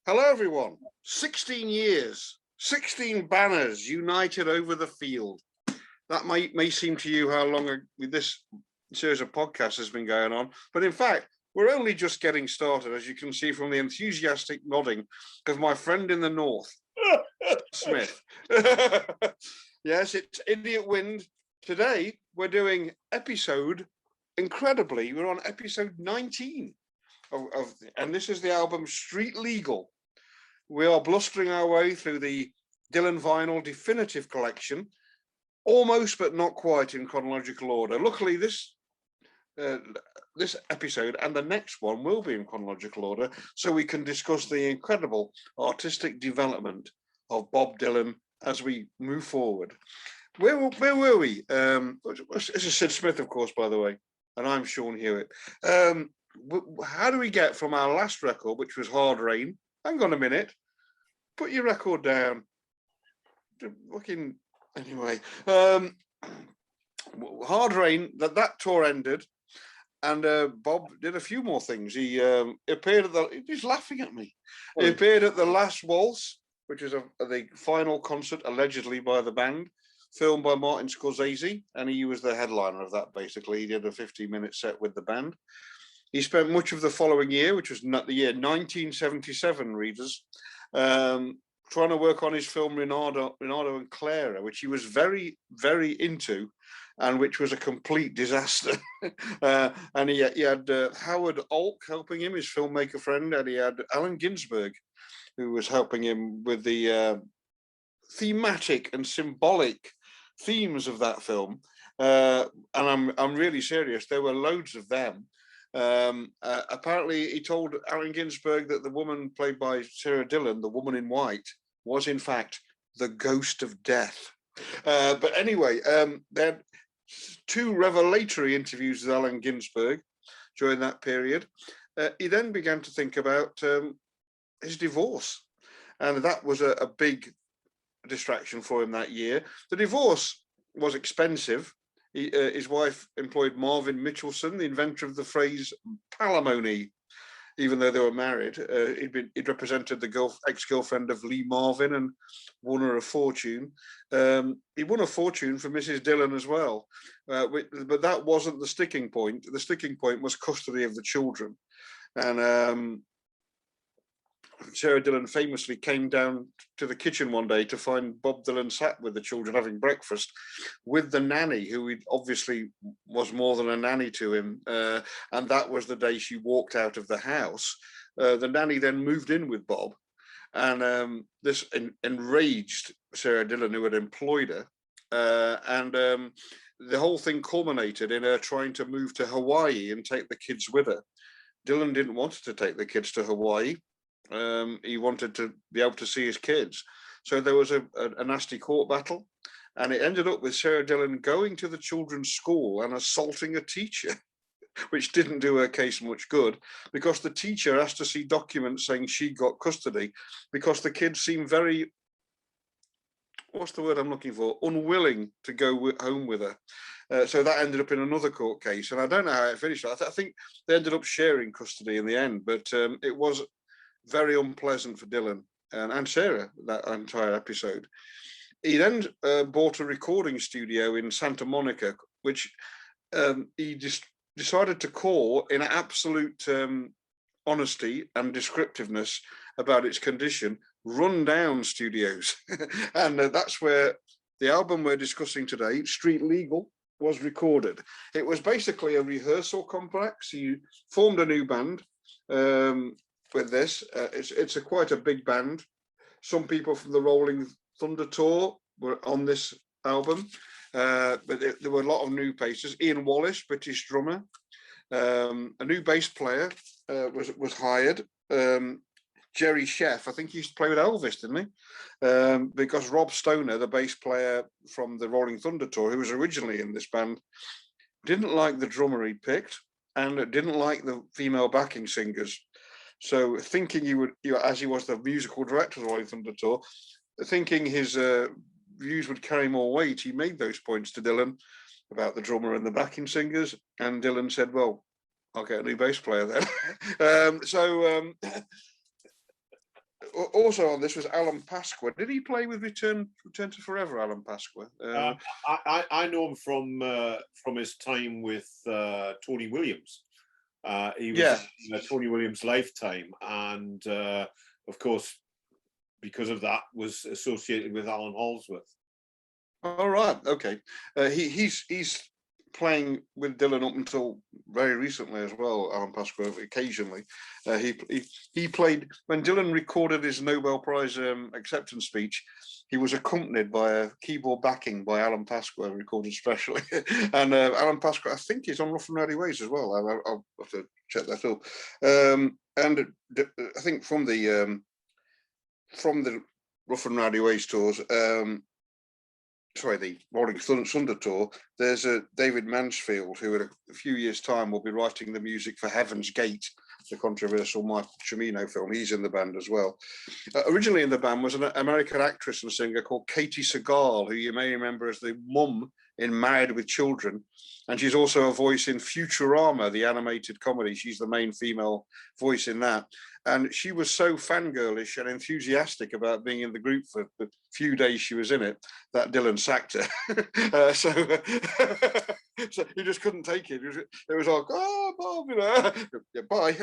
Hello, everyone. 16 years, 16 banners united over the field. That may seem to you how long this series of podcasts has been going on, but in fact, we're only just getting started, as you can see from the enthusiastic nodding of my friend in the north, Smith. Yes, it's Idiot Wind. Today, we're doing incredibly, we're on episode 19 and this is the album Street Legal. We are blustering our way through the Dylan Vinyl Definitive Collection, almost but not quite in chronological order. Luckily, this episode and the next one will be in chronological order, so we can discuss the incredible artistic development of Bob Dylan as we move forward. Where were we? This is Sid Smith, of course, by the way, and I'm Sean Hewitt. How do we get from our last record, which was Hard Rain? Hang on a minute. Put your record down. Anyway. Hard Rain, that tour ended, and Bob did a few more things. He appeared at he's laughing at me. He appeared at the Last Waltz, which is the final concert, allegedly by the band, filmed by Martin Scorsese, and he was the headliner of that, basically. He did a 15-minute set with the band. He spent much of the following year, which was the year 1977, readers, trying to work on his film Rinaldo and Clara, which he was very, very into, and which was a complete disaster. And he had Howard Alk helping him, his filmmaker friend, and he had Allen Ginsberg, who was helping him with the thematic and symbolic themes of that film. And I'm really serious. There were loads of them. Apparently, he told Allen Ginsberg that the woman played by Sarah Dillon, the woman in white, was in fact the ghost of death. But anyway, there had two revelatory interviews with Allen Ginsberg during that period. He then began to think about his divorce, and that was a big distraction for him that year. The divorce was expensive. His wife employed Marvin Mitchelson, the inventor of the phrase palimony, even though they were married. He'd represented the ex-girlfriend of Lee Marvin and won her a fortune. He won a fortune for Mrs. Dillon as well, but that wasn't the sticking point. The sticking point was custody of the children. And Sarah Dillon famously came down to the kitchen one day to find Bob Dylan sat with the children having breakfast with the nanny, who obviously was more than a nanny to him. And that was the day she walked out of the house. The nanny then moved in with Bob, and this enraged Sarah Dillon, who had employed her. And the whole thing culminated in her trying to move to Hawaii and take the kids with her. Dylan didn't want to take the kids to Hawaii. He wanted to be able to see his kids. So there was a nasty court battle, and it ended up with Sarah Dillon going to the children's school and assaulting a teacher, which didn't do her case much good, because the teacher asked to see documents saying she got custody, because the kids seemed very, what's the word I'm looking for, unwilling to go home with her. So that ended up in another court case, and I don't know how it finished. I think they ended up sharing custody in the end, but it was very unpleasant for Dylan and Sarah, that entire episode. He then bought a recording studio in Santa Monica, which he just decided to call, in absolute honesty and descriptiveness about its condition, Rundown Studios. And that's where the album we're discussing today, Street Legal, was recorded. It was basically a rehearsal complex. He formed a new band with this. It's quite a big band. Some people from the Rolling Thunder Tour were on this album, but there were a lot of new faces. Ian Wallace, British drummer. A new bass player was hired. Jerry Sheff, I think he used to play with Elvis, didn't he? Because Rob Stoner, the bass player from the Rolling Thunder Tour, who was originally in this band, didn't like the drummer he picked and didn't like the female backing singers. So thinking he would, as he was the musical director of the Rolling Thunder Tour, thinking his views would carry more weight, he made those points to Dylan about the drummer and the backing singers. And Dylan said, well, I'll get a new bass player then. also on this was Alan Pasqua. Did he play with Return to Forever, Alan Pasqua? I know him from his time with Tony Williams. He was in Tony Williams' Lifetime, and of course, because of that, was associated with Alan Halsworth. All right, okay. He's playing with Dylan up until very recently as well. Alan Pasqua occasionally. He played when Dylan recorded his Nobel Prize acceptance speech. He was accompanied by a keyboard backing by Alan Pasqua, recorded specially. And Alan Pasqua, I think, is on Rough and Rowdy Ways as well. I'll have to check that up. And I think from the Rough and Rowdy Ways tours, the Rolling Thunder tour, there's a David Mansfield who in a few years' time will be writing the music for Heaven's Gate, the controversial Michael Cimino film. He's in the band as well. Originally in the band was an American actress and singer called Katie Segal, who you may remember as the mum in Married with Children. And she's also a voice in Futurama, the animated comedy. She's the main female voice in that. And she was so fangirlish and enthusiastic about being in the group for the few days she was in it that Dylan sacked her. So he just couldn't take it. It was like, oh, Bob, you know, yeah, bye.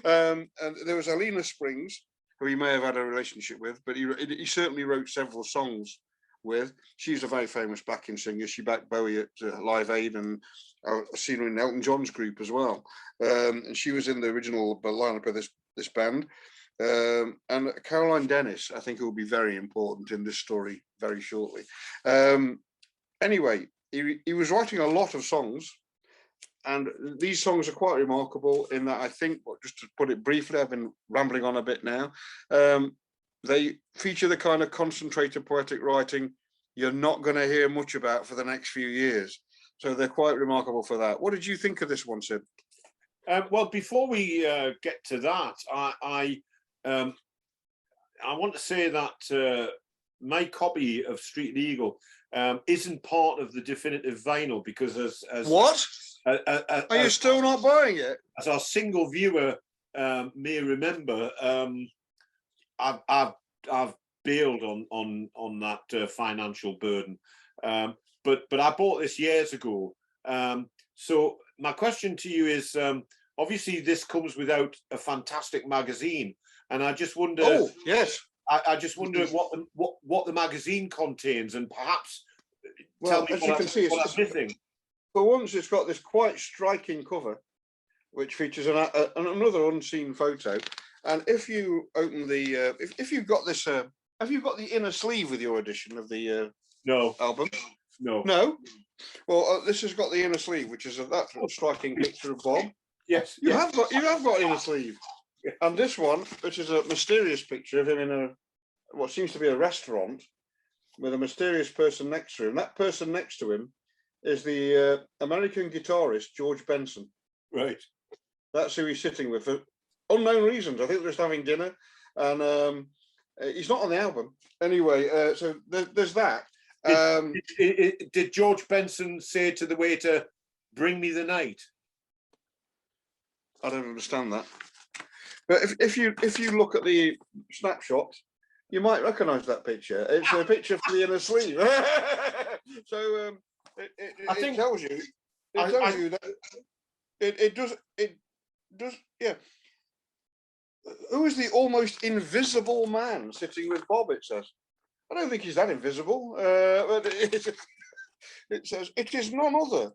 And there was Alina Springs, who he may have had a relationship with, but he certainly wrote several songs with. She's a very famous backing singer. She backed Bowie at Live Aid, and I've seen her in Elton John's group as well. And she was in the original lineup of this band. And Caroline Dennis, I think, will be very important in this story very shortly. Anyway, he was writing a lot of songs, and these songs are quite remarkable in that I think, just to put it briefly, I've been rambling on a bit now, they feature the kind of concentrated poetic writing you're not going to hear much about for the next few years. So they're quite remarkable for that. What did you think of this one, Sid? Well, before we get to that, I want to say that my copy of Street Legal isn't part of the definitive vinyl, because as what? Are you still not buying it? As our single viewer may remember, I've bailed on that financial burden, but I bought this years ago. So my question to you is, obviously this comes without a fantastic magazine, and I just wonder. Oh yes. I just wonder what the magazine contains, and perhaps tell me what I'm missing. For once, it's got this quite striking cover, which features another unseen photo. And if you open the, if you've got this, have you got the inner sleeve with your edition of the no album? No. Well, this has got the inner sleeve, which is that striking picture of Bob. Yes, you have got inner sleeve. And this one, which is a mysterious picture of him in what seems to be a restaurant with a mysterious person next to him. That person next to him is the American guitarist George Benson. Right. That's who he's sitting with for unknown reasons. I think they're just having dinner, and he's not on the album. Anyway, so there's that. Did George Benson say to the waiter, "Bring me the night"? I don't understand that. But if you look at the snapshot, you might recognise that picture. It's a picture for the inner sleeve. So it tells you. It tells you that it does. Yeah. Who is the almost invisible man sitting with Bob? It says. I don't think he's that invisible. But it says it is none other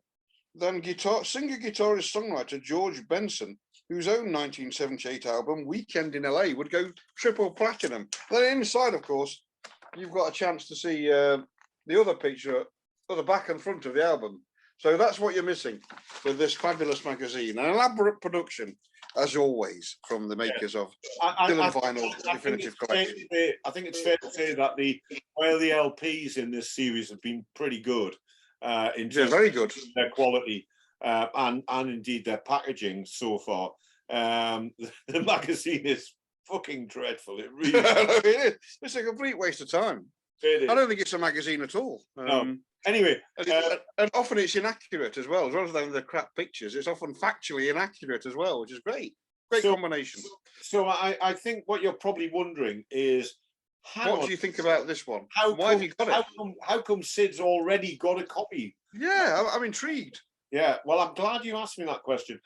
than singer, guitarist, songwriter George Benson, whose own 1978 album Weekend in LA would go triple platinum. Then inside, of course, you've got a chance to see the other picture of the back and front of the album. So that's what you're missing with this fabulous magazine. An elaborate production, as always, from the makers of Dylan Vinyl Definitive Collection. I think it's fair to say that while the LPs in this series have been pretty good in terms very good. of their quality and indeed their packaging so far, the magazine is fucking dreadful. It really it is. It's a complete waste of time. I don't think it's a magazine at all. No. Anyway, and often it's inaccurate as well. Rather than the crap pictures, it's often factually inaccurate as well, which is great. Great combination. So I think what you're probably wondering is, what do you think about this one? Why have you got it? How come Sid's already got a copy? Yeah, I'm intrigued. Yeah, well, I'm glad you asked me that question.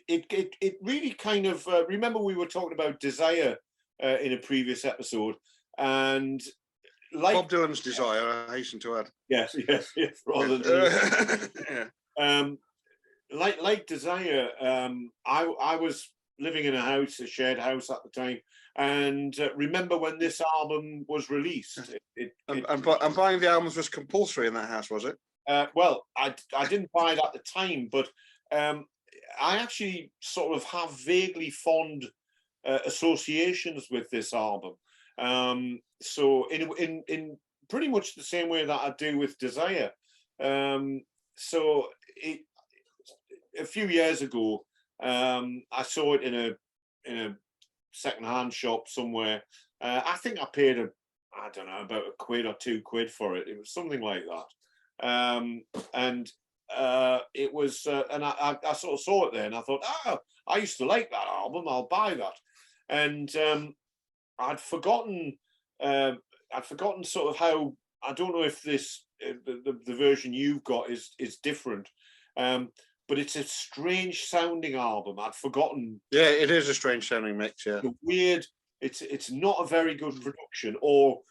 It really kind of remember we were talking about Desire in a previous episode, and like Bob Dylan's Desire, I hasten to add. Yes, rather than yeah. Like Desire, I was living in a house, a shared house at the time, and remember when this album was released. And buying the albums was compulsory in that house, was it? Well, I didn't buy it at the time, but I actually sort of have vaguely fond associations with this album. So in pretty much the same way that I do with Desire. So a few years ago, I saw it in a second-hand shop somewhere. I think I paid I don't know, about £1 or £2 for it. It was something like that. And it was, and I sort of saw it there, and I thought, oh, I used to like that album. I'll buy that. And I'd forgotten sort of how, I don't know if this the version you've got is different, but it's a strange sounding album. I'd forgotten. Yeah, it is a strange sounding mix. Yeah, the weird. It's not a very good production, or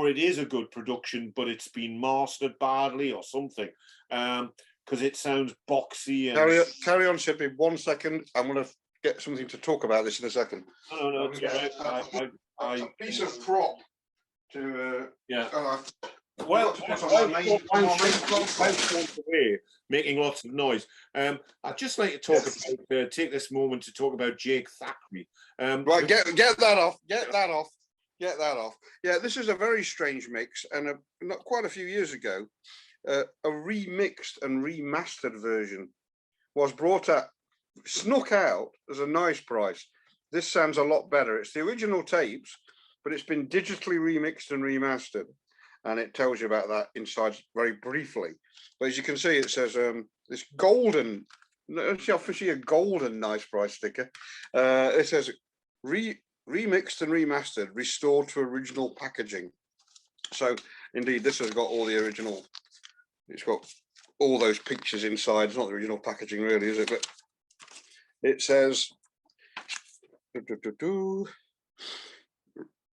it is a good production, but it's been mastered badly or something, because it sounds boxy. And carry on, Shippy. 1 second. I'm going to get something to talk about this in a second. No, a piece of prop to yeah. Well, making lots of noise. I'd just like to talk about, take this moment to talk about Jake Thackeray. Right, get that off. Get that off. Yeah, this is a very strange mix, and not quite a few years ago, a remixed and remastered version was snuck out as a nice price. This sounds a lot better. It's the original tapes, but it's been digitally remixed and remastered. And it tells you about that inside very briefly. But as you can see, it says this golden, it's officially a golden nice price sticker. It says remixed and remastered, restored to original packaging. So indeed, this has got all the original, it's got all those pictures inside. It's not the original packaging really, is it? But it says,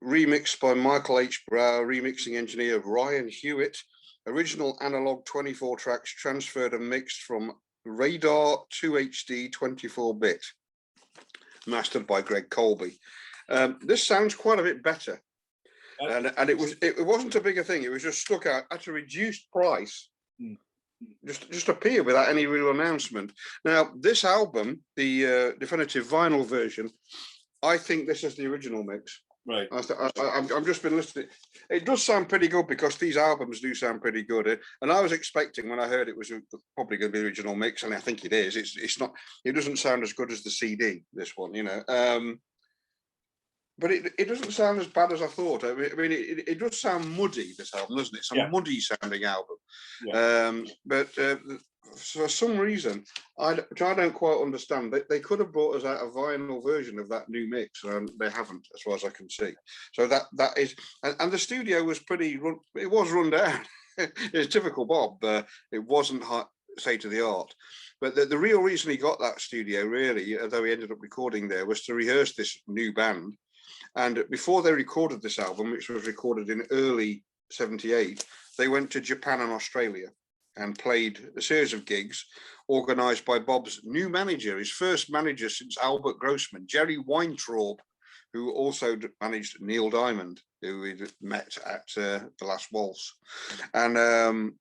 remixed by Michael H. Brower, remixing engineer Ryan Hewitt, original analog 24 tracks transferred and mixed from Radar 2HD 24-bit, mastered by Greg Colby. This sounds quite a bit better, and it wasn't a bigger thing. It was just stuck out at a reduced price, just appeared without any real announcement. Now this album, the definitive vinyl version, I think this is the original mix. Right. I've just been listening. It does sound pretty good, because these albums do sound pretty good. And I was expecting, when I heard it was probably going to be the original mix, and I think it is. It's not. It doesn't sound as good as the CD. This one, you know. But it doesn't sound as bad as I thought. I mean, it does sound muddy, this album, doesn't it? It's a muddy sounding album. Yeah. But for some reason, which I don't quite understand, they could have brought us out a vinyl version of that new mix, and they haven't, as far as I can see. So that is, and the studio was it was run down. It's typical Bob. It wasn't state to the art. But the real reason he got that studio, really, although he ended up recording there, was to rehearse this new band. And before they recorded this album, which was recorded in early '78, they went to Japan and Australia and played a series of gigs organised by Bob's new manager, his first manager since Albert Grossman, Jerry Weintraub, who also managed Neil Diamond, who we'd met at The Last Waltz. And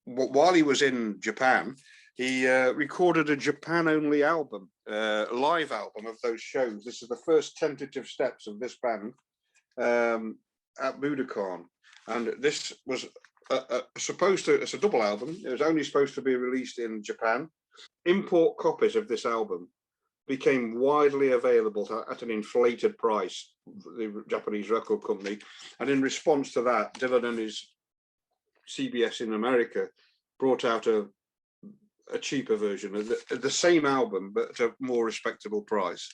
while he was in Japan, he recorded a Japan-only album, live album of those shows. This is the first tentative steps of this band at Budokan. And this was it's a double album. It was only supposed to be released in Japan. Import copies of this album became widely available at an inflated price, the Japanese record company. And in response to that, Dylan and his CBS in America brought out a a cheaper version of the same album, but at a more respectable price.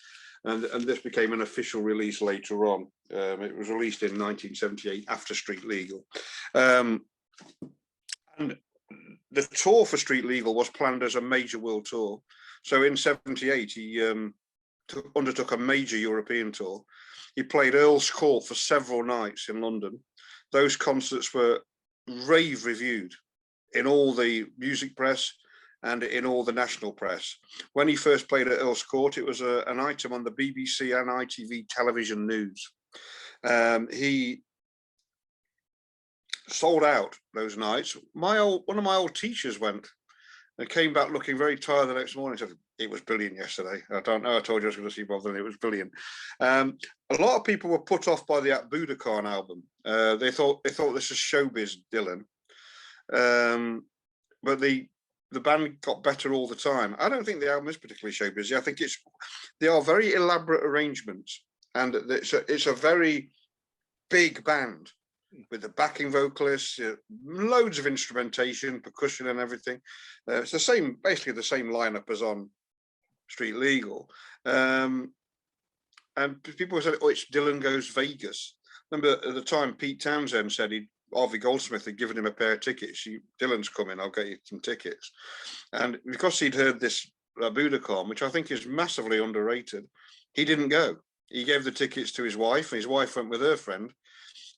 And this became an official release later on. It was released in 1978 after Street Legal. And the tour for Street Legal was planned as a major world tour. So in 78, he undertook a major European tour. He played Earl's Court for several nights in London. Those concerts were rave reviewed in all the music press and in all the national press. When he first played at Earl's Court, it was an item on the BBC and ITV television news. He sold out those nights. One of my old teachers went and came back looking very tired the next morning. Said, it was brilliant yesterday. I don't know. I told you I was going to see Bob Dylan. It was brilliant. A lot of people were put off by the At Budokan album. They thought this was showbiz Dylan. But the band got better all the time. I don't think the album is particularly showbizy. I think they are very elaborate arrangements, and it's a very big band with the backing vocalists, loads of instrumentation, percussion, and everything. It's basically the same lineup as on Street Legal. And people said, "Oh, it's Dylan Goes Vegas." Remember at the time, Pete Townsend said Harvey Goldsmith had given him a pair of tickets. Dylan's coming, I'll get you some tickets. And because he'd heard this Budokan, which I think is massively underrated, he didn't go. He gave the tickets to his wife, and his wife went with her friend,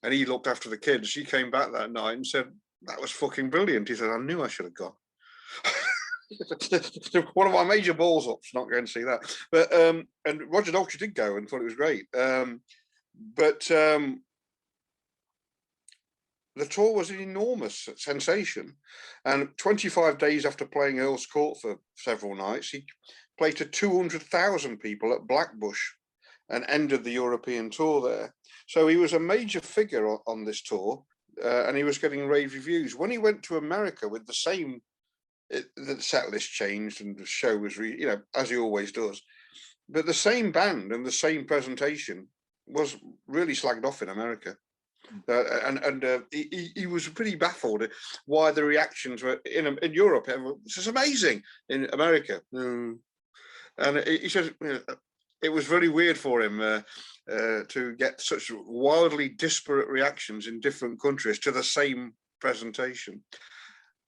and he looked after the kids. She came back that night and said, "That was fucking brilliant." He said, "I knew I should have gone." One of my major balls ups, not going to see that. But and Roger Daltrey did go and thought it was great. The tour was an enormous sensation. And 25 days after playing Earl's Court for several nights, he played to 200,000 people at Blackbush and ended the European tour there. So he was a major figure on this tour, and he was getting rave reviews. When he went to America with the set list changed and the show was, as he always does, but the same band and the same presentation was really slagged off in America. He was pretty baffled why the reactions were in Europe. This is amazing. In America, and he said it was very weird for him to get such wildly disparate reactions in different countries to the same presentation.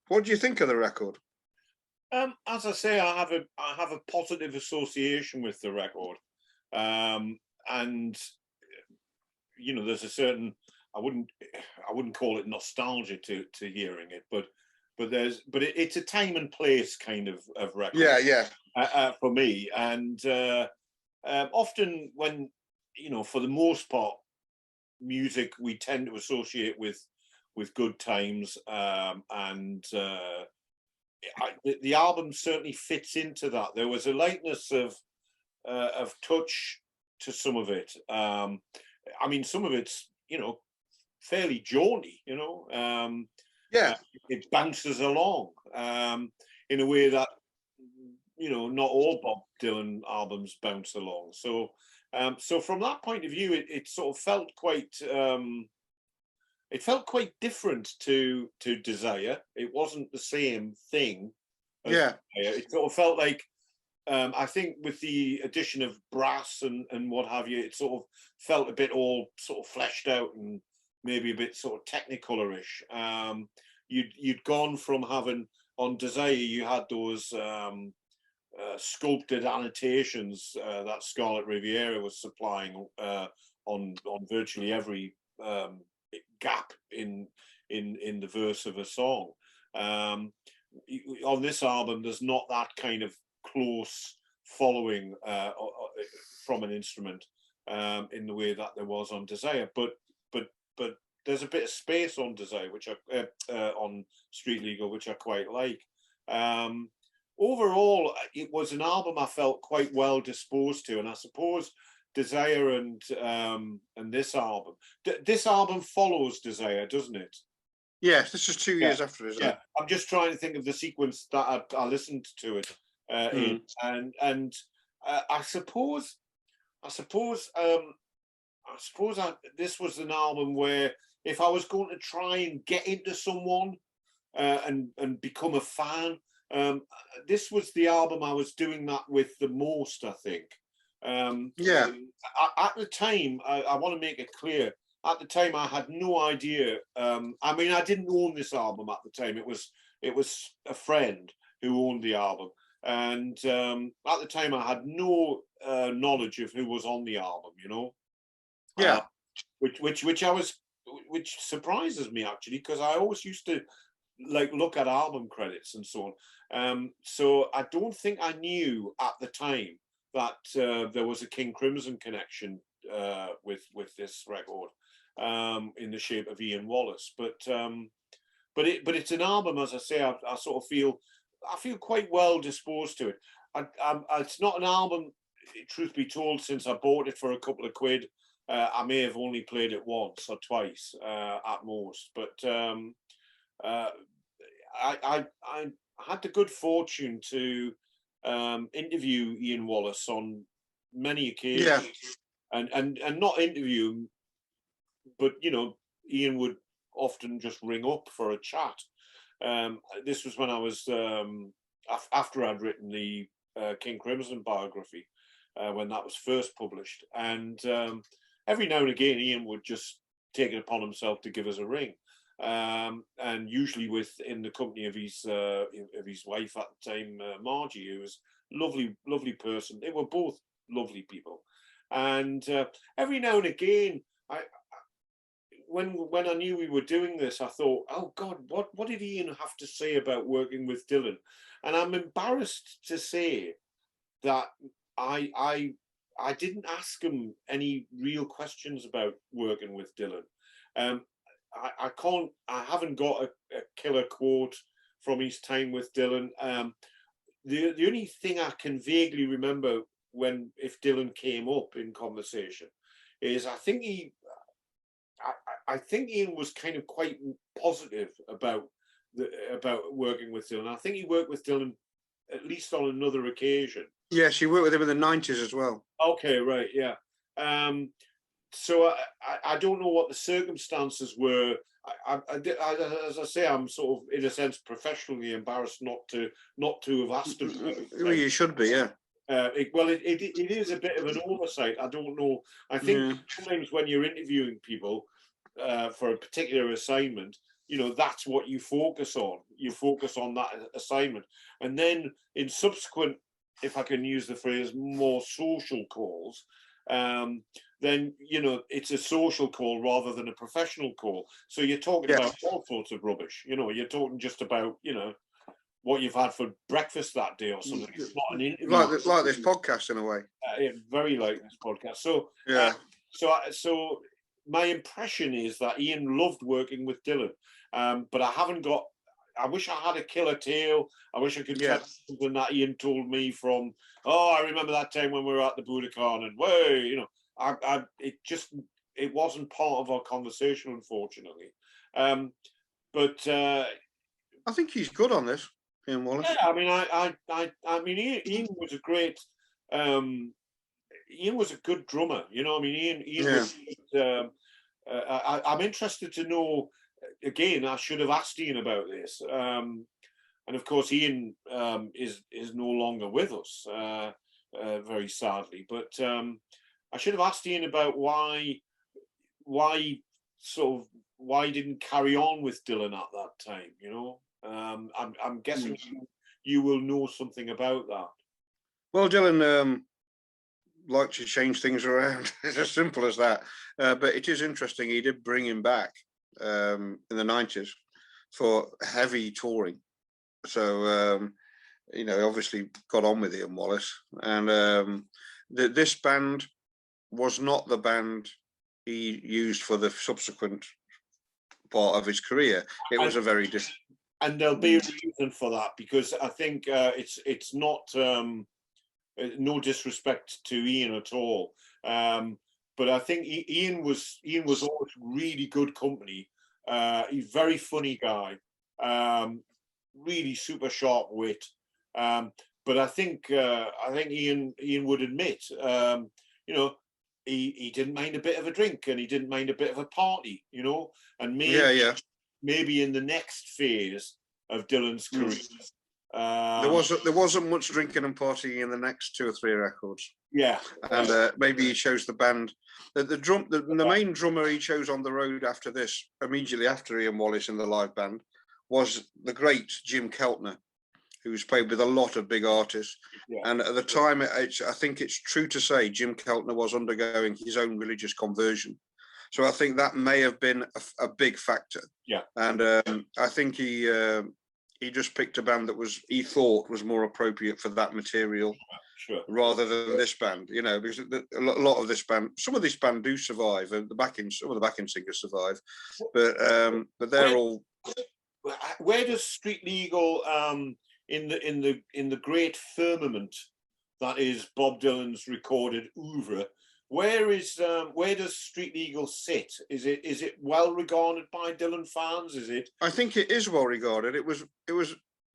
What do you think of the record? As I say, I have a positive association with the record, and there's a certain, I wouldn't call it nostalgia to hearing it, but it's a time and place kind of record. Yeah. For me, and often when for the most part, music we tend to associate with good times, and the album certainly fits into that. There was a lightness of touch to some of it. I mean, some of it's fairly jaunty, it bounces along in a way that not all Bob Dylan albums bounce along. So from that point of view, it sort of felt quite different to Desire. It wasn't the same thing as Desire. It sort of felt like I think with the addition of brass and what have you, it sort of felt a bit all sort of fleshed out and maybe a bit sort of technicolorish. You'd gone from having on Desire, you had those sculpted annotations that Scarlet Riviera was supplying on virtually every gap in the verse of a song. On this album, there's not that kind of close following from an instrument in the way that there was on Desire, but there's a bit of space on Desire, which on Street Legal, which I quite like. Overall, it was an album I felt quite well disposed to, and I suppose Desire and this album follows Desire, doesn't it? Yes, this is 2 years after Desire. Yeah, I'm just trying to think of the sequence that I listened to it in, and I suppose this was an album where if I was going to try and get into someone and become a fan this was the album I was doing that with the most, I think. Yeah. At the time, I want to make it clear, at the time I had no idea. I mean, I didn't own this album at the time. It was a friend who owned the album. And at the time I had no knowledge of who was on the album, you know. Yeah. Which surprises me actually, because I always used to like look at album credits and so on. So I don't think I knew at the time that there was a King Crimson connection with this record in the shape of Ian Wallace. But it's an album, as I say, I sort of feel quite well disposed to it. It's not an album, truth be told, since I bought it for a couple of quid. I may have only played it once or twice at most, but I had the good fortune to interview Ian Wallace on many occasions, and not interview him, but you know, Ian would often just ring up for a chat. This was when I was after I'd written the King Crimson biography, when that was first published, and every now and again Ian would just take it upon himself to give us a ring, and usually in the company of his wife at the time, Margie, who was lovely person. They were both lovely people, and every now and again when I knew we were doing this, I thought, oh God, what did Ian have to say about working with Dylan? And I'm embarrassed to say that I didn't ask him any real questions about working with Dylan. I haven't got a killer quote from his time with Dylan. The only thing I can vaguely remember if Dylan came up in conversation is I think Ian was kind of quite positive about working with Dylan. I think he worked with Dylan at least on another occasion. Yes, you worked with him in the 90s as well. Okay, right, yeah. So I don't know what the circumstances were. As I say, I'm sort of, in a sense, professionally embarrassed not to have asked him. Well, you should be, yeah. It is a bit of an oversight. I don't know. I think sometimes when you're interviewing people for a particular assignment, you know, that's what you focus on. You focus on that assignment, and then in subsequent, if I can use the phrase, more social calls, then you know it's a social call rather than a professional call. So you're talking about all sorts of rubbish. You know, you're talking just about, you know, what you've had for breakfast that day or something. It's not an interview. Like this podcast in a way. Very like this podcast. So so my impression is that Ian loved working with Dylan, but I wish I had a killer tale. I wish I could tell something that Ian told me from, I remember that time when we were at the Budokan, and you know, it wasn't part of our conversation, unfortunately. But I think he's good on this, Ian Wallace. Yeah, I mean, Ian was a great. Ian was a good drummer, you know. I mean, Ian was. I'm interested to know. Again, I should have asked Ian about this, and of course, Ian is no longer with us, very sadly. But I should have asked Ian about why he didn't carry on with Dylan at that time. You know, I'm guessing you will know something about that. Well, Dylan liked to change things around. It's as simple as that. But it is interesting. He did bring him back in the 90s for heavy touring. So, you know, obviously got on with Ian Wallace. And this band was not the band he used for the subsequent part of his career. It was a very different. And there'll be a reason for that, because I think it's not no disrespect to Ian at all, but I think Ian was always really good company. He's a very funny guy, really super sharp wit. But I think Ian would admit, you know, he didn't mind a bit of a drink, and he didn't mind a bit of a party, you know, and maybe in the next phase of Dylan's career, There wasn't much drinking and partying in the next 2 or 3 records. Yeah, and maybe he chose the band. The main drummer he chose on the road after this, immediately after Ian Wallace in the live band, was the great Jim Keltner, who's played with a lot of big artists. Yeah. And at the time, I think it's true to say Jim Keltner was undergoing his own religious conversion. So I think that may have been a big factor. Yeah. And I think he just picked a band that he thought was more appropriate for that material. Sure. Rather than this band, because a lot of this band, some of this band do survive, and some of the backing singers survive, but they're all. Where does Street Legal, in the great firmament that is Bob Dylan's recorded oeuvre, where does Street Legal sit? Is it well regarded by Dylan fans? Is it? I think it is well regarded. It was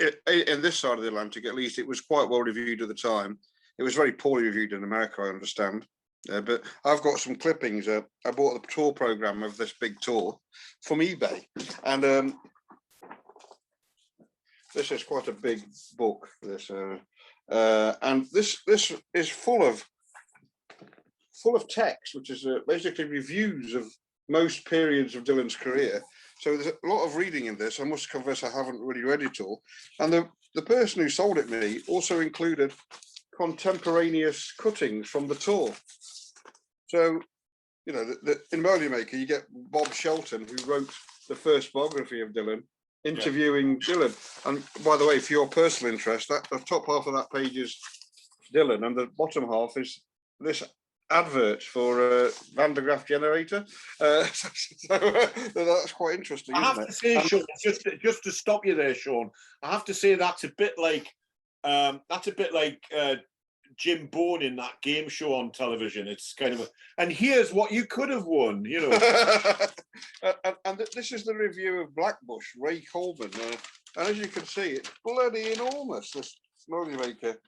in this side of the Atlantic, at least, it was quite well reviewed at the time. It was very poorly reviewed in America, I understand. But I've got some clippings. I bought the tour program of this big tour from eBay, and this is quite a big book. And this is full of text, which is basically reviews of most periods of Dylan's career. So there's a lot of reading in this. I must confess I haven't really read it all. And the person who sold it me also included contemporaneous cuttings from the tour. So, in Melody Maker, you get Bob Shelton, who wrote the first biography of Dylan, interviewing Dylan. And by the way, for your personal interest, the top half of that page is Dylan, and the bottom half is this advert for Van de Graaff generator. So that's quite interesting. I have to say, Sean, just to stop you there, Sean, I have to say that's a bit like Jim Bourne in that game show on television. It's kind of and here's what you could have won, and this is the review of Blackbush, Ray Coleman, and as you can see, it's bloody enormous. This Melody Maker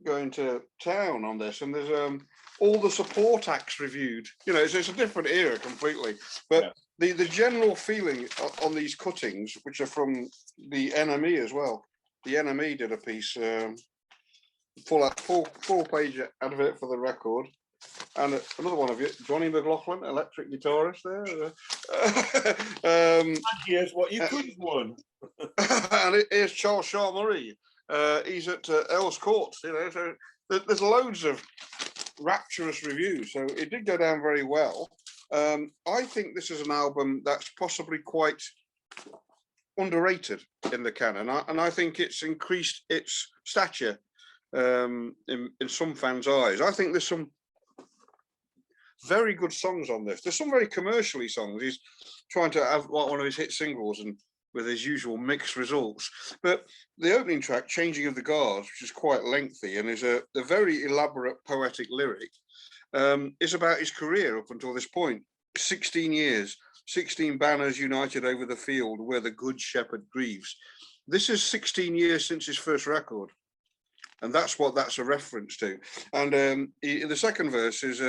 going to town on this, and there's all the support acts reviewed. It's a different era completely, but the general feeling on these cuttings, which are from the NME as well. The NME did a piece, full page advert for the record, and another one of you, Johnny McLaughlin, electric guitarist there. And here's what you could have won. And here's Charles Shaw Murray. He's at Earls Court. So there's loads of rapturous reviews. So it did go down very well. I think this is an album that's possibly quite underrated in the canon, and I think it's increased its stature in some fans' eyes. I think there's some very good songs on this. There's some very commercially songs. He's trying to have one of his hit singles, and with his usual mixed results. But the opening track, Changing of the Guards, which is quite lengthy and is a very elaborate poetic lyric, is about his career up until this point. 16 years, 16 banners united over the field where the good shepherd grieves. This is 16 years since his first record. And that's what that's a reference to. And the second verse is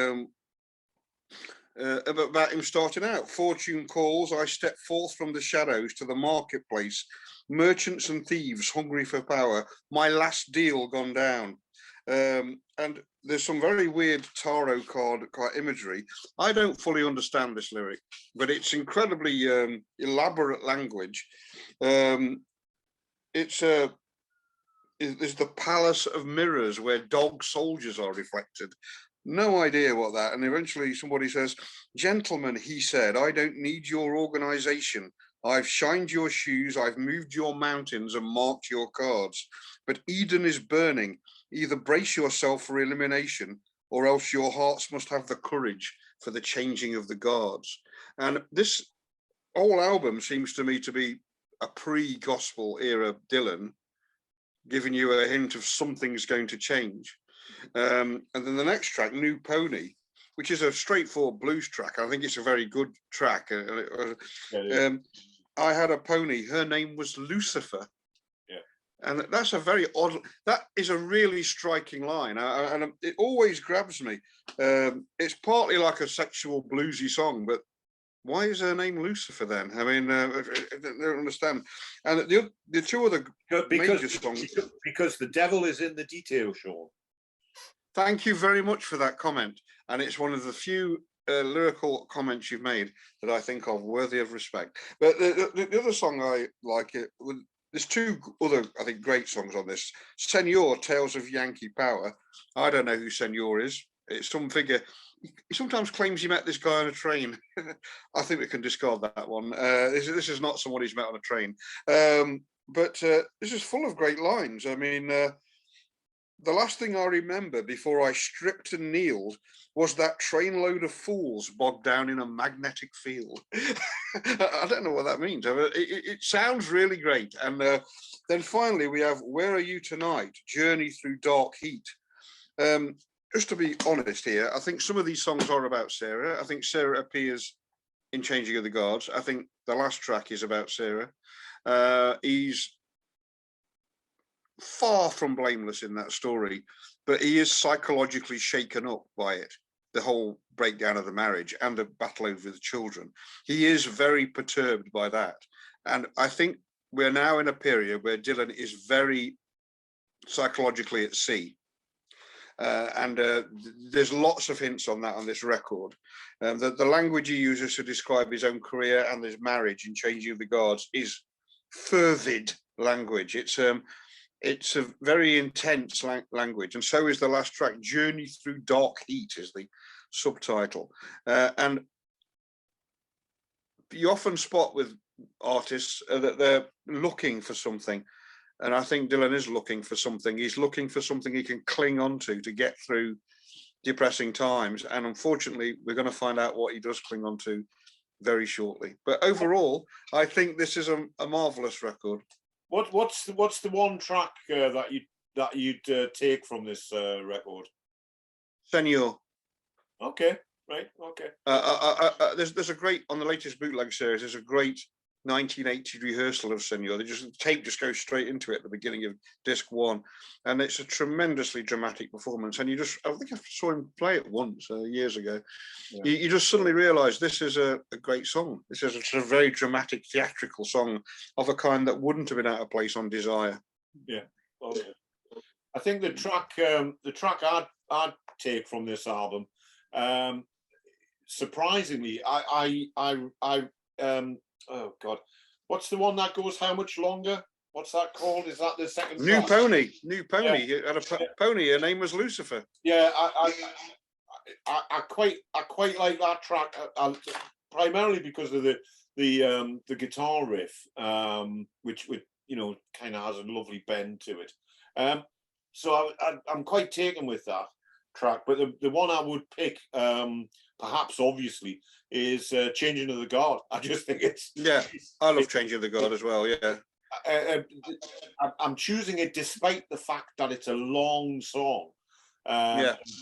about him starting out. Fortune calls, I step forth from the shadows to the marketplace. Merchants and thieves hungry for power. My last deal gone down. And there's some very weird tarot card imagery. I don't fully understand this lyric, but it's incredibly elaborate language. There's the palace of mirrors where dog soldiers are reflected. No idea what that. And eventually somebody says, gentlemen, he said, I don't need your organization. I've shined your shoes, I've moved your mountains and marked your cards. But Eden is burning. Either brace yourself for elimination, or else your hearts must have the courage for the changing of the guards. And this whole album seems to me to be a pre-gospel era Dylan, giving you a hint of something's going to change. And then the next track, New Pony, which is a straightforward blues track. I think it's a very good track. I had a pony. Her name was Lucifer. Yeah. And that's a very odd, that is a really striking line. And it always grabs me. It's partly like a sexual bluesy song, but why is her name Lucifer then? I mean, I don't understand. And the two other major songs. Because the devil is in the detail, Sean. Thank you very much for that comment. And it's one of the few lyrical comments you've made that I think of worthy of respect. But the other song I like, there's two other, I think, great songs on this. Senor, Tales of Yankee Power. I don't know who Senor is. It's some figure. He sometimes claims he met this guy on a train. I think we can discard that one. This is not someone he's met on a train. But this is full of great lines. I mean, the last thing I remember before I stripped and kneeled was that trainload of fools bogged down in a magnetic field. I don't know what that means. It sounds really great. And then finally we have Where Are You Tonight? Journey Through Dark Heat. Just to be honest here, I think some of these songs are about Sarah. I think Sarah appears in Changing of the Guards. I think the last track is about Sarah. He's far from blameless in that story, but he is psychologically shaken up by it, the whole breakdown of the marriage and the battle over the children. He is very perturbed by that. And I think we're now in a period where Dylan is very psychologically at sea. And there's lots of hints on that on this record. The language he uses to describe his own career and his marriage in Changing of the Guards is fervid language. It's a very intense language, and so is the last track. Journey Through Dark Heat is the subtitle. And you often spot with artists that they're looking for something. And I think Dylan is looking for something. He's looking for something he can cling on to get through depressing times. And unfortunately, we're going to find out what he does cling on to very shortly. But overall, I think this is a marvelous record. What's the one track that you'd take from this record? Senor. Okay, right, okay. There's a great, on the latest bootleg series, there's a great 1980 rehearsal of Senor. The tape just goes straight into it at the beginning of disc 1, and it's a tremendously dramatic performance. And I think I saw him play it once years ago. Yeah. You just suddenly realise this is a great song. This is a very dramatic, theatrical song of a kind that wouldn't have been out of place on Desire. Yeah, okay. I think the track I'd take from this album, surprisingly, oh God, what's the one that goes How Much Longer? What's that called? Is that the second New track? Pony. Yeah. He had a pony. Her name was Lucifer. Yeah, I quite like that track, primarily because of the guitar riff, which kind of has a lovely bend to it. So I'm quite taken with that track. But the one I would pick, perhaps obviously, is Changing of the Guard. I just think I love Changing of the Guard as well. Yeah, I'm choosing it despite the fact that it's a long song.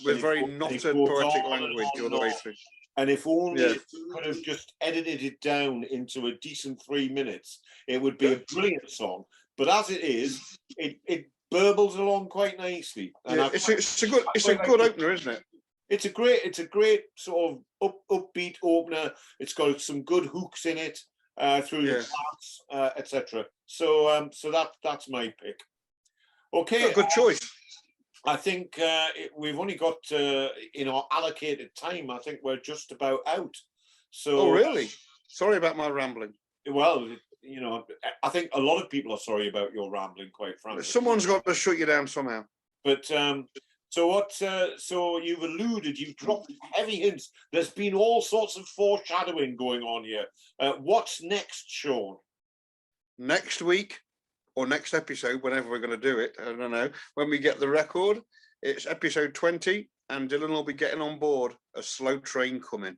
With very knotted poetic language all the way through. And if only it could have just edited it down into a decent 3 minutes, it would be a brilliant song. But as it is, it burbles along quite nicely. And it's a good opener, isn't it? It's a great sort of upbeat opener. It's got some good hooks in it through the parts, etc. So that's my pick. Okay, good choice. I think we've only got in our allocated time. I think we're just about out. So, really? Sorry about my rambling. Well, I think a lot of people are sorry about your rambling, quite frankly. Someone's got to shut you down somehow. But so you've alluded, you've dropped heavy hints. There's been all sorts of foreshadowing going on here. What's next, Sean? Next week, or next episode, whenever we're going to do it, I don't know, when we get the record, it's episode 20, and Dylan will be getting on board A Slow Train Coming.